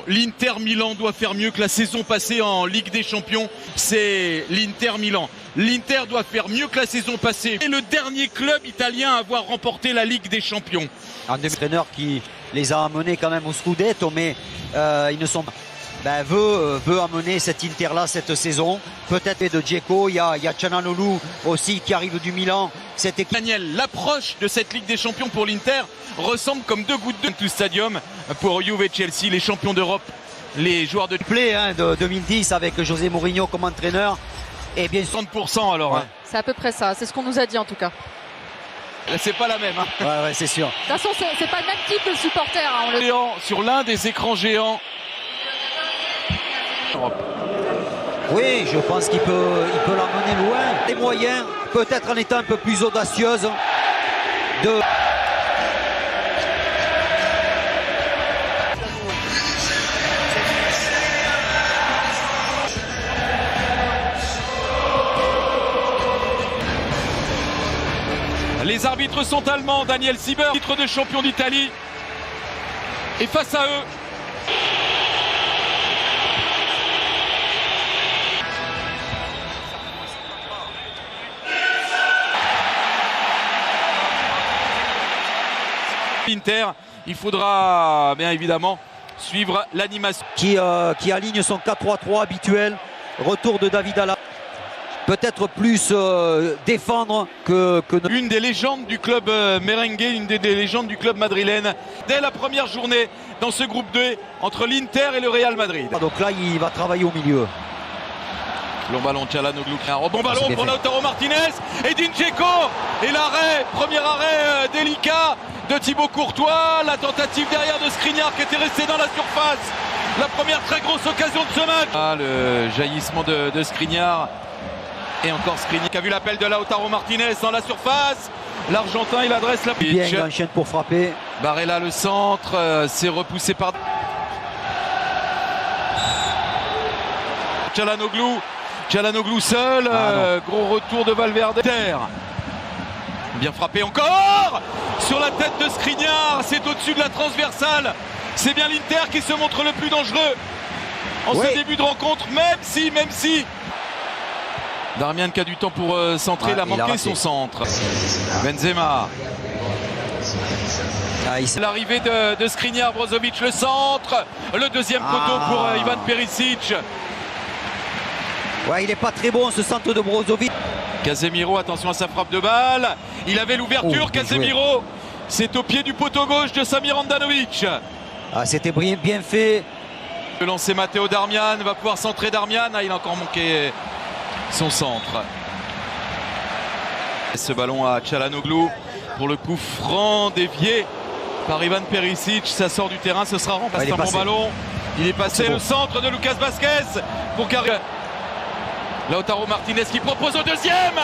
L'Inter Milan doit faire mieux que la saison passée en Ligue des Champions. C'est l'Inter Milan. L'Inter doit faire mieux que la saison passée. C'est le dernier club italien à avoir remporté la Ligue des Champions. Un entraîneur qui les a amenés quand même au Scudetto, mais ils ne sont pas. Veut amener cet Inter-là cette saison. Peut-être de Dzeko, il y a Çalhanoğlu aussi qui arrive du Milan. Cette équipe... Daniel, l'approche de cette Ligue des Champions pour l'Inter ressemble comme deux gouttes d'eau tout stadium pour Juve et Chelsea, les champions d'Europe, les joueurs de play de 2010 avec José Mourinho comme entraîneur. Et bien 60% alors. Ouais. Hein. C'est à peu près ça, c'est ce qu'on nous a dit en tout cas. C'est pas la même. Hein. Ouais, c'est sûr. De toute façon, c'est pas le même type de supporter. Hein, on le... Sur l'un des écrans géants. Oui, je pense qu'il peut l'emmener loin. Les moyens, peut-être en étant un peu plus audacieuse. Les arbitres sont allemands. Daniel Sieber, titre de champion d'Italie. Et face à eux, Inter, il faudra bien évidemment suivre l'animation. Qui aligne son 4-3-3 habituel. Retour de David Alaba. Peut-être plus défendre que... Une des légendes du club merengue, une des légendes du club madrilène. Dès la première journée dans ce groupe 2 entre l'Inter et le Real Madrid. Donc là, il va travailler au milieu. Long ballon, Çalhanoğlu. Un bon ballon pour Lautaro Martinez. Edin Dzeko. Et l'arrêt, premier arrêt délicat de Thibaut Courtois. La tentative derrière de Skriniar qui était resté dans la surface. La première très grosse occasion de ce match. Ah, le jaillissement de Skriniar. Et encore Skriniar qui a vu l'appel de Lautaro Martinez dans la surface. L'Argentin, il adresse la pitch. Bien, il enchaîne pour frapper. Barella le centre. C'est repoussé par Çalhanoğlu seul, gros retour de Valverde. Bien frappé encore sur la tête de Skriniar, c'est au-dessus de la transversale. C'est bien l'Inter qui se montre le plus dangereux en ce début de rencontre, même si Darmian qui a du temps pour centrer, il a manqué son centre. Benzema. L'arrivée de Skriniar, Brozovic le centre, le deuxième poteau pour Ivan Perisic. Ouais, il n'est pas très bon ce centre de Brozovic. Casemiro, attention à sa frappe de balle. Il avait l'ouverture, Casemiro. C'est au pied du poteau gauche de Samir Handanovic. C'était bien fait. Le lancer Matteo Darmian, va pouvoir centrer Darmian. Il a encore manqué son centre. Ce ballon à Çalhanoğlu pour le coup franc dévié par Ivan Perisic. Ça sort du terrain, ce sera remplacé. Un bon ballon. Il est passé le centre de Lucas Vázquez pour Lautaro Martinez qui propose au deuxième.